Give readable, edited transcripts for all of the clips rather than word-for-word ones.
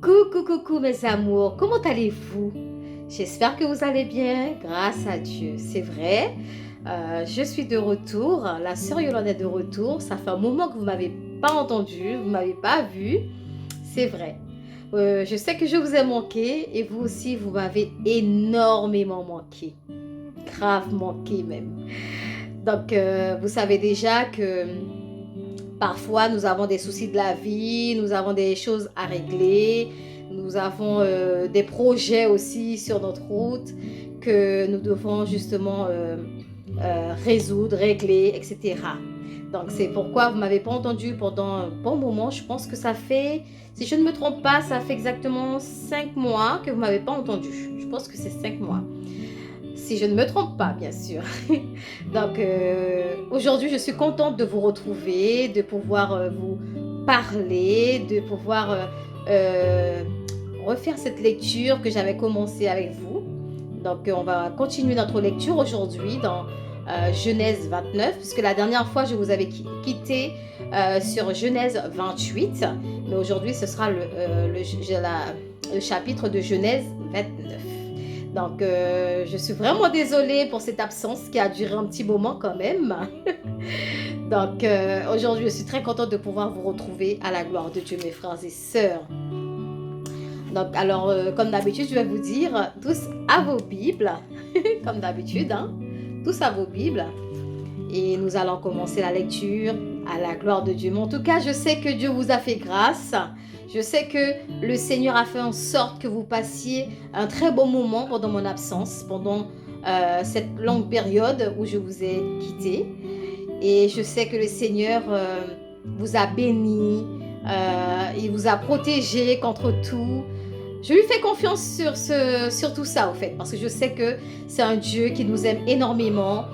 Coucou mes amours, comment allez-vous? J'espère que vous allez bien, grâce à Dieu. C'est vrai, je suis de retour, la sœur Yolande est de retour. Ça fait un moment que vous ne m'avez pas entendu, vous ne m'avez pas vu, c'est vrai. Je sais que je vous ai manqué et vous aussi, vous m'avez énormément manqué, grave manqué même. Donc, vous savez déjà que parfois, nous avons des soucis de la vie, nous avons des choses à régler, nous avons des projets aussi sur notre route que nous devons justement résoudre, régler, etc. Donc, c'est pourquoi vous ne m'avez pas entendu pendant un bon moment. Je pense que ça fait, si je ne me trompe pas, ça fait exactement 5 mois que vous ne m'avez pas entendu. Je pense que c'est 5 mois. Si je ne me trompe pas, bien sûr. Donc, aujourd'hui, je suis contente de vous retrouver, de pouvoir vous parler, de pouvoir refaire cette lecture que j'avais commencée avec vous. Donc, on va continuer notre lecture aujourd'hui dans Genèse 29, puisque la dernière fois, je vous avais quitté sur Genèse 28. Mais aujourd'hui, ce sera le chapitre de Genèse 29. Donc, je suis vraiment désolée pour cette absence qui a duré un petit moment quand même. Donc, aujourd'hui, je suis très contente de pouvoir vous retrouver à la gloire de Dieu, mes frères et sœurs. Donc, alors, comme d'habitude, je vais vous dire tous à vos Bibles, comme d'habitude, hein, tous à vos Bibles. Et nous allons commencer la lecture à la gloire de Dieu. Mais en tout cas, je sais que Dieu vous a fait grâce. Je sais que le Seigneur a fait en sorte que vous passiez un très bon moment pendant mon absence, pendant cette longue période où je vous ai quitté. Et je sais que le Seigneur vous a béni, il vous a protégé contre tout. Je lui fais confiance sur tout ça, au fait, parce que je sais que c'est un Dieu qui nous aime énormément.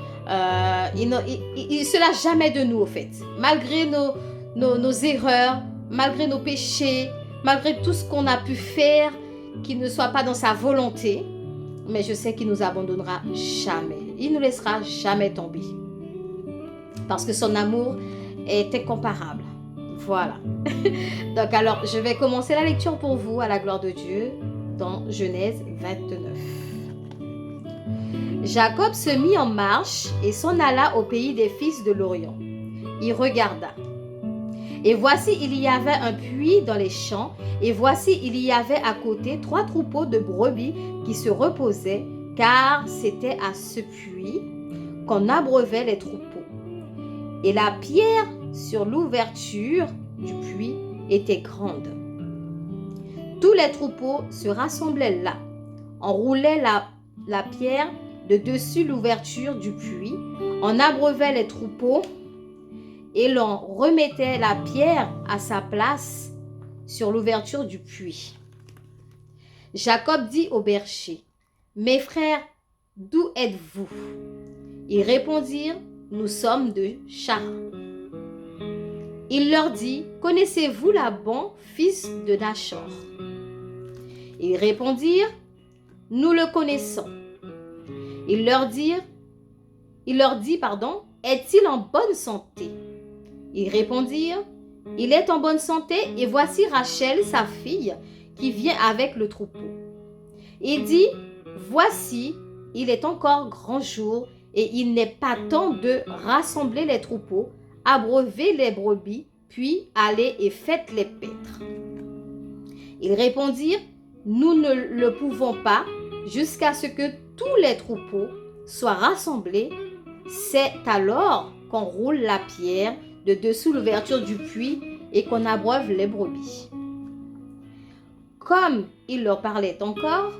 Il ne se lâche jamais de nous, au fait. Malgré nos erreurs, malgré nos péchés, malgré tout ce qu'on a pu faire qui ne soit pas dans sa volonté, mais je sais qu'il ne nous abandonnera jamais. Il ne nous laissera jamais tomber. Parce que son amour est incomparable. Voilà. Donc alors, je vais commencer la lecture pour vous à la gloire de Dieu dans Genèse 29. Jacob se mit en marche et s'en alla au pays des fils de l'Orient. Il regarda. Et voici, il y avait un puits dans les champs, et voici, il y avait à côté 3 troupeaux de brebis qui se reposaient, car c'était à ce puits qu'on abreuvait les troupeaux. Et la pierre sur l'ouverture du puits était grande. Tous les troupeaux se rassemblaient là. On roulait la pierre de dessus l'ouverture du puits, on abreuvait les troupeaux, et l'on remettait la pierre à sa place sur l'ouverture du puits. Jacob dit aux bergers, « Mes frères, d'où êtes-vous » Ils répondirent, « Nous sommes de Charan. » Il leur dit, « Connaissez-vous Laban, fils de Nachor » Ils répondirent, « Nous le connaissons. » Il leur dit, « Est-il en bonne santé » Ils répondirent, « Il est en bonne santé et voici Rachel, sa fille, qui vient avec le troupeau. » Il dit, « Voici, il est encore grand jour et il n'est pas temps de rassembler les troupeaux, abreuvez les brebis, puis allez et faites-les paître. » Ils répondirent, « Nous ne le pouvons pas jusqu'à ce que tous les troupeaux soient rassemblés. C'est alors qu'on roule la pierre de dessous l'ouverture du puits et qu'on abreuve les brebis. » Comme il leur parlait encore,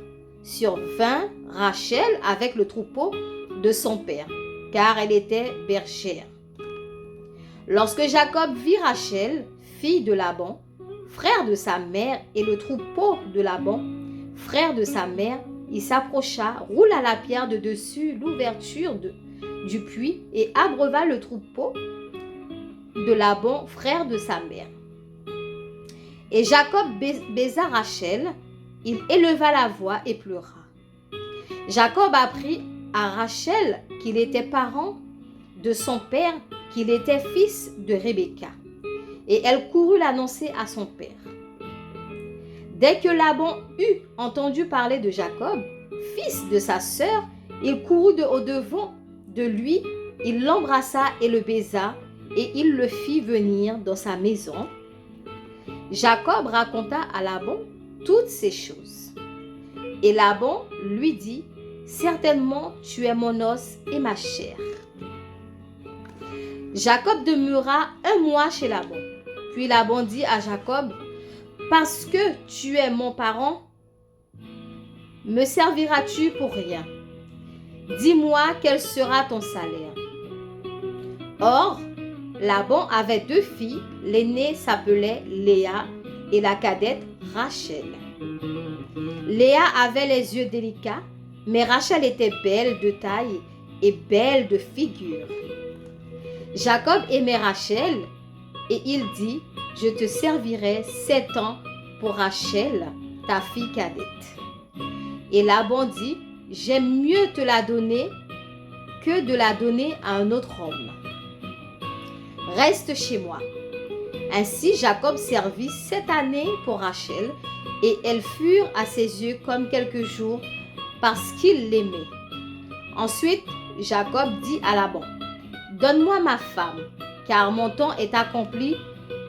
survint Rachel avec le troupeau de son père, car elle était bergère. Lorsque Jacob vit Rachel, fille de Laban, frère de sa mère, et le troupeau de Laban, frère de sa mère, il s'approcha, roula la pierre de dessus l'ouverture du puits et abreuva le troupeau de Laban, frère de sa mère. Et Jacob baisa Rachel, il éleva la voix et pleura. Jacob apprit à Rachel qu'il était parent de son père, qu'il était fils de Rebecca. Et elle courut l'annoncer à son père. Dès que Laban eut entendu parler de Jacob, fils de sa sœur, il courut au-devant de lui, il l'embrassa et le baisa, et il le fit venir dans sa maison. Jacob raconta à Laban toutes ces choses. Et Laban lui dit, « Certainement tu es mon os et ma chair. » Jacob demeura 1 mois chez Laban. Puis Laban dit à Jacob, « Parce que tu es mon parent, me serviras-tu pour rien? Dis-moi quel sera ton salaire. » Or, Laban avait 2 filles, l'aînée s'appelait Léa et la cadette Rachel. Léa avait les yeux délicats, mais Rachel était belle de taille et belle de figure. Jacob aimait Rachel et il dit, « Je te servirai 7 ans pour Rachel, ta fille cadette. » Et Laban dit, « J'aime mieux te la donner que de la donner à un autre homme. Reste chez moi. » Ainsi Jacob servit 7 années pour Rachel et elles furent à ses yeux comme quelques jours parce qu'il l'aimait. Ensuite, Jacob dit à Laban, « Donne-moi ma femme, car mon temps est accompli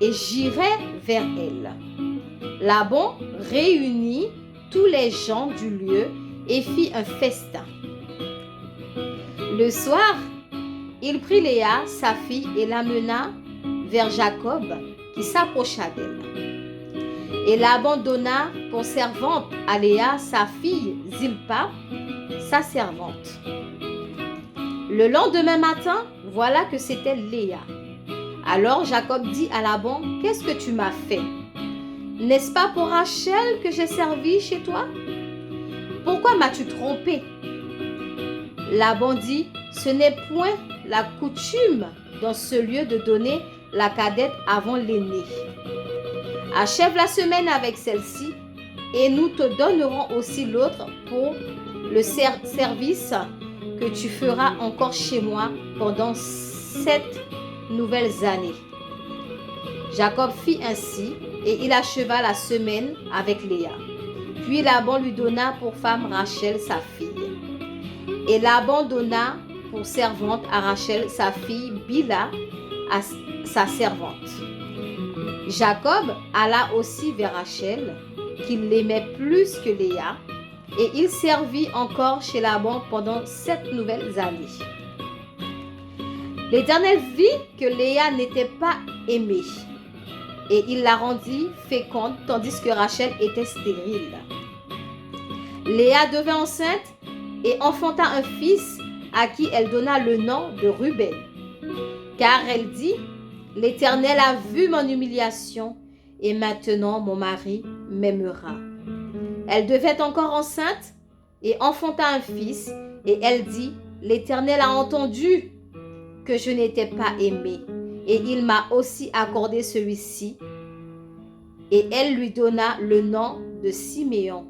et j'irai vers elle. » Laban réunit tous les gens du lieu et fit un festin. Le soir, il prit Léa, sa fille, et l'amena vers Jacob, qui s'approcha d'elle. Et Laban donna pour servante à Léa, sa fille, Zilpa, sa servante. Le lendemain matin, voilà que c'était Léa. Alors Jacob dit à Laban, « Qu'est-ce que tu m'as fait? N'est-ce pas pour Rachel que j'ai servi chez toi? Pourquoi m'as-tu trompé? » Laban dit, « Ce n'est point la coutume dans ce lieu de donner la cadette avant l'aînée. Achève la semaine avec celle-ci et nous te donnerons aussi l'autre pour le service que tu feras encore chez moi pendant 7 nouvelles années. » Jacob fit ainsi et il acheva la semaine avec Léa. Puis Laban lui donna pour femme Rachel sa fille. Et Laban donna pour servante à Rachel sa fille Bila, à sa servante. Jacob alla aussi vers Rachel, qu'il l'aimait plus que Léa, et il servit encore chez Laban pendant 7 nouvelles années. L'Éternel vit que Léa n'était pas aimée, et il la rendit féconde, tandis que Rachel était stérile. Léa devint enceinte et enfanta un fils à qui elle donna le nom de Ruben, car elle dit, « L'Éternel a vu mon humiliation et maintenant mon mari m'aimera. » Elle devait encore enceinte et enfanta un fils et elle dit, « L'Éternel a entendu que je n'étais pas aimée et il m'a aussi accordé celui-ci. » Et elle lui donna le nom de Siméon.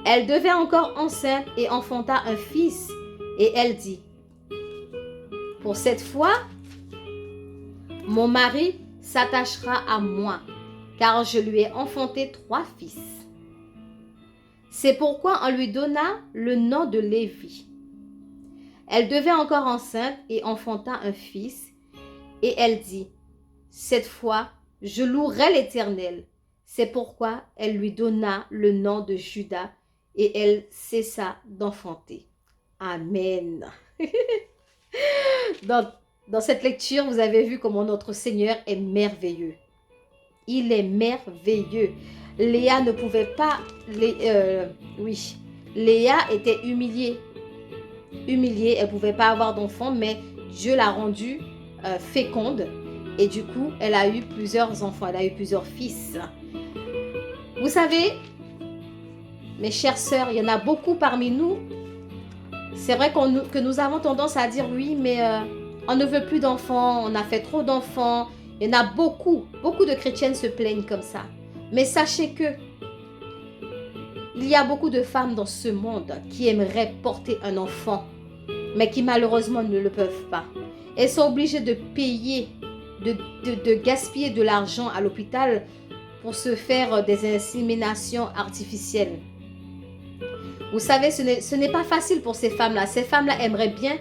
Elle devait encore enceinte et enfanta un fils et elle dit, « Pour cette fois, mon mari s'attachera à moi, car je lui ai enfanté 3 fils. » C'est pourquoi on lui donna le nom de Lévi. Elle devait encore enceinte et enfanta un fils, et elle dit, « Cette fois, je louerai l'Éternel. » C'est pourquoi elle lui donna le nom de Juda, et elle cessa d'enfanter. Amen. Dans cette lecture, vous avez vu comment notre Seigneur est merveilleux. Il est merveilleux. Léa ne pouvait pas... Léa était humiliée. Elle ne pouvait pas avoir d'enfant, mais Dieu l'a rendue féconde. Et du coup, elle a eu plusieurs enfants. Elle a eu plusieurs fils. Vous savez, mes chères sœurs, il y en a beaucoup parmi nous. C'est vrai que nous avons tendance à dire, oui, mais on ne veut plus d'enfants, on a fait trop d'enfants. Il y en a beaucoup de chrétiennes se plaignent comme ça. Mais sachez que il y a beaucoup de femmes dans ce monde qui aimeraient porter un enfant, mais qui malheureusement ne le peuvent pas. Elles sont obligées de payer, de gaspiller de l'argent à l'hôpital pour se faire des inséminations artificielles. Vous savez, ce n'est pas facile pour ces femmes-là. Ces femmes-là aimeraient bien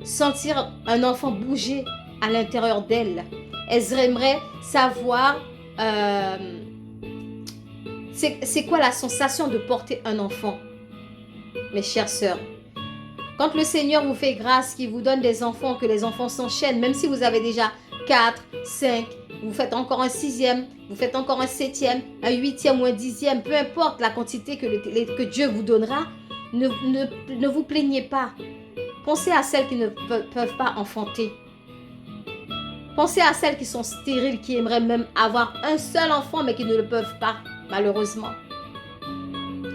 sentir un enfant bouger à l'intérieur d'elles. Elles aimeraient savoir c'est quoi la sensation de porter un enfant. Mes chères sœurs, quand le Seigneur vous fait grâce, qu'il vous donne des enfants, que les enfants s'enchaînent, même si vous avez déjà 4, 5, vous faites encore un 6e, vous faites encore un 7e, un 8e ou un 10e, peu importe la quantité que Dieu vous donnera, ne vous plaignez pas. Pensez à celles qui ne peuvent pas enfanter. Pensez à celles qui sont stériles, qui aimeraient même avoir un seul enfant, mais qui ne le peuvent pas, malheureusement.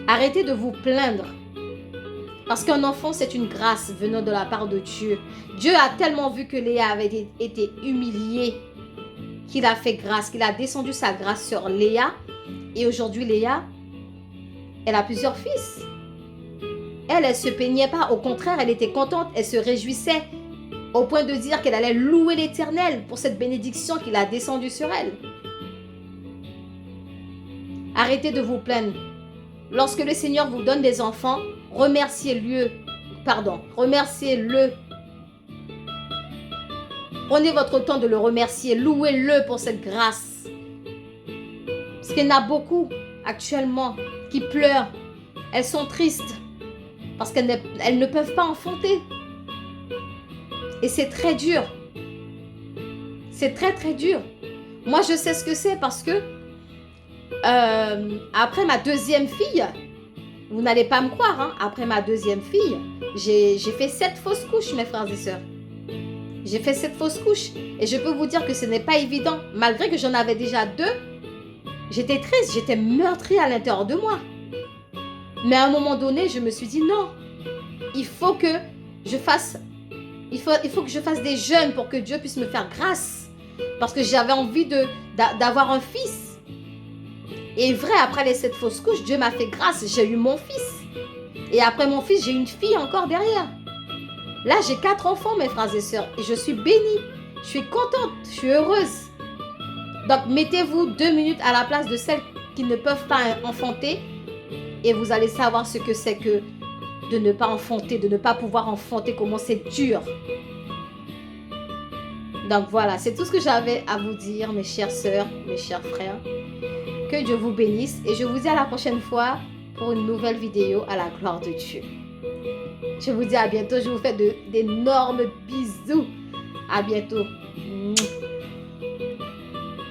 Arrêtez de vous plaindre. Parce qu'un enfant, c'est une grâce venant de la part de Dieu. Dieu a tellement vu que Léa avait été humiliée qu'il a fait grâce, qu'il a descendu sa grâce sur Léa. Et aujourd'hui, Léa, elle a plusieurs fils. Elle ne se plaignait pas. Au contraire, elle était contente, elle se réjouissait au point de dire qu'elle allait louer l'Éternel pour cette bénédiction qu'il a descendue sur elle. Arrêtez de vous plaindre. Lorsque le Seigneur vous donne des enfants, remerciez-le. Remerciez-le. Prenez votre temps de le remercier. Louez-le pour cette grâce. Parce qu'il y en a beaucoup actuellement qui pleurent. Elles sont tristes parce qu'elles ne peuvent pas enfanter. Et c'est très dur. C'est très très dur. Moi je sais ce que c'est parce que après ma deuxième fille, vous n'allez pas me croire, hein, après ma deuxième fille, j'ai fait 7 fausses couches, mes frères et sœurs. J'ai fait 7 fausses couches. Et je peux vous dire que ce n'est pas évident. Malgré que j'en avais déjà 2, j'étais triste, j'étais meurtrie à l'intérieur de moi. Mais à un moment donné, je me suis dit non, il faut que je fasse des jeûnes pour que Dieu puisse me faire grâce. Parce que j'avais envie d'avoir un fils. Et vrai, après les 7 fausses couches, Dieu m'a fait grâce, j'ai eu mon fils. Et après mon fils, j'ai une fille encore derrière. Là, j'ai 4 enfants, mes frères et sœurs. Et je suis bénie. Je suis contente, je suis heureuse. Donc, mettez-vous 2 minutes à la place de celles qui ne peuvent pas enfanter. Et vous allez savoir ce que c'est que de ne pas enfanter, de ne pas pouvoir enfanter, comment c'est dur. Donc voilà, c'est tout ce que j'avais à vous dire, mes chères sœurs, mes chers frères. Que Dieu vous bénisse et je vous dis à la prochaine fois pour une nouvelle vidéo à la gloire de Dieu. Je vous dis à bientôt, je vous fais d'énormes bisous. À bientôt.